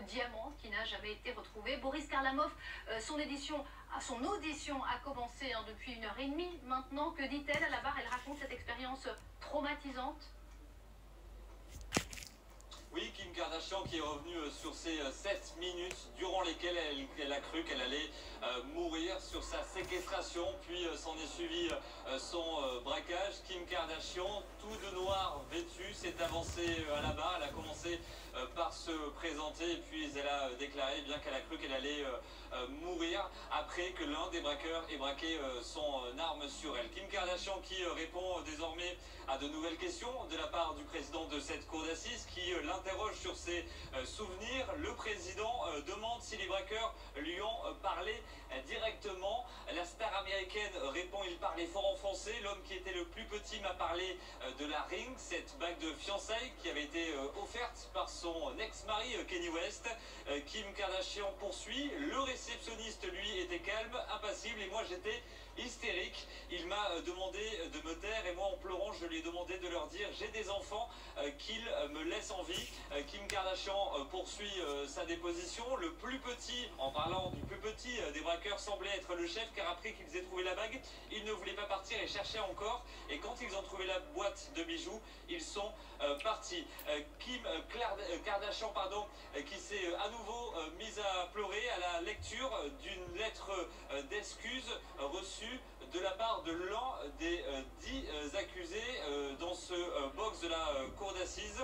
fameux diamant qui n'a jamais été retrouvé. Boris Karlamov, son audition a commencé depuis 1h30 maintenant. Que dit-elle à la barre? Elle raconte cette expérience traumatisante. Oui, Kim Kardashian qui est revenue sur ces 7 minutes durant lesquelles elle a cru qu'elle allait mourir, sur sa séquestration, puis s'en est suivi son braquage. Kim Kardashian, tout de noir vêtu, s'est avancée à la barre. Elle a commencé par se présenter et puis elle a déclaré bien qu'elle a cru qu'elle allait mourir après que l'un des braqueurs ait braqué son arme sur elle. Kim Kardashian qui répond désormais à de nouvelles questions de la part du président de cette cour d'assises qui l'interroge sur ses souvenirs. Le président demande si les braqueurs lui ont parlé directement. La star américaine répond: il parlait fort en français. L'homme qui était le plus petit m'a parlé de la ring, cette bague de fiançailles qui avait été offerte par son ex-mari Kanye West. Kim Kardashian poursuit: le réceptionniste lui était calme, impassible, et moi j'étais hystérique. Il m'a demandé de me taire et moi en pleurant je lui ai demandé de leur dire j'ai des enfants, qu'ils me laissent en vie. Kim Kardashian poursuit sa déposition. Le plus petit, en parlant du plus petit des braqueurs, semblait être le chef, car après qu'ils aient trouvé la bague, ils ne voulaient pas partir et cherchaient encore, et quand ils ont trouvé la boîte de bijoux, ils sont partis. Kim Kardashian qui s'est à nouveau mise à pleurer à la lecture d'une lettre d'excuse reçue de la part de l'un des 10 accusés dans ce box de la cour d'assises.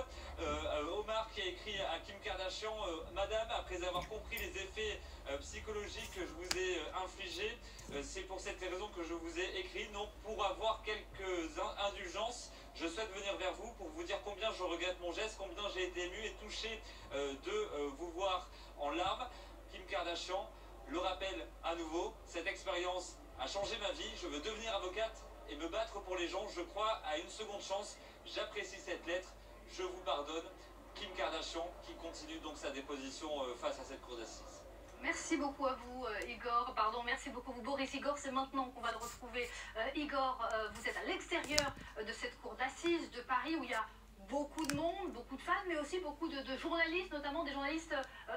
Omar qui a écrit à Kim Kardashian: Madame, après avoir compris les effets psychologiques que je vous ai infligés, c'est pour cette raison que je vous ai écrit. Non, pour avoir quelques indulgences, je souhaite venir vers vous pour vous dire combien je regrette mon geste, combien j'ai été ému et touché de vous voir en larmes. Kim Kardashian le rappelle à nouveau: cette expérience a changé ma vie, je veux devenir avocate et me battre pour les gens, je crois à une seconde chance, j'apprécie cette lettre, je vous pardonne. Kim Kardashian qui continue donc sa déposition face à cette cour d'assises. Merci beaucoup à vous, Igor. Pardon, merci beaucoup à vous, Boris. Igor, c'est maintenant qu'on va le retrouver. Igor, vous êtes à l'extérieur de cette cour d'assises de Paris où il y a beaucoup de monde, beaucoup de fans, mais aussi beaucoup de journalistes, notamment des journalistes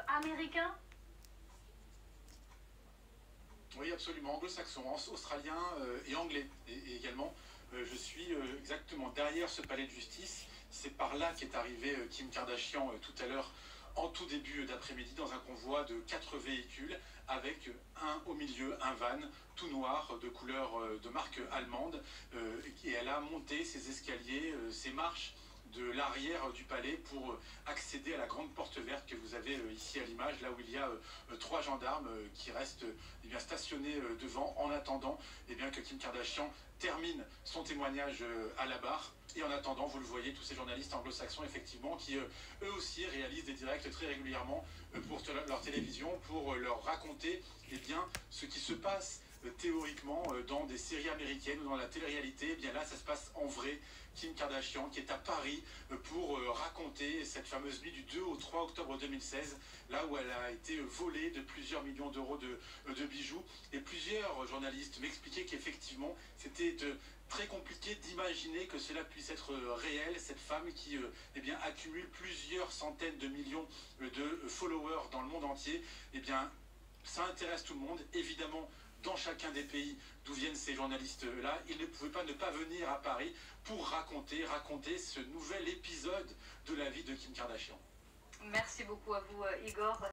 américains. Oui, absolument, anglo-saxons, australiens et anglais et également. Je suis exactement derrière ce palais de justice. C'est par là qu'est arrivé Kim Kardashian tout à l'heure, en tout début d'après-midi, dans un convoi de 4 véhicules, avec au milieu un van tout noir de couleur de marque allemande. Et elle a monté ses escaliers, ses marches de l'arrière du palais pour accéder à la grande porte verte que vous avez ici à l'image, là où il y a 3 gendarmes qui restent stationnés devant en attendant que Kim Kardashian termine son témoignage à la barre. Et en attendant, vous le voyez, tous ces journalistes anglo-saxons effectivement qui eux aussi réalisent des directs très régulièrement pour leur télévision, pour leur raconter ce qui se passe théoriquement dans des séries américaines ou dans la télé-réalité. Là ça se passe en vrai. Kim Kardashian qui est à Paris pour raconter cette fameuse nuit du 2 au 3 octobre 2016, là où elle a été volée de plusieurs millions d'euros de bijoux. Et plusieurs journalistes m'expliquaient qu'effectivement c'était très compliqué d'imaginer que cela puisse être réel, cette femme qui accumule plusieurs centaines de millions de followers dans le monde entier. Ça intéresse tout le monde, évidemment. Dans chacun des pays d'où viennent ces journalistes-là, ils ne pouvaient pas ne pas venir à Paris pour raconter ce nouvel épisode de la vie de Kim Kardashian. Merci beaucoup à vous, Igor.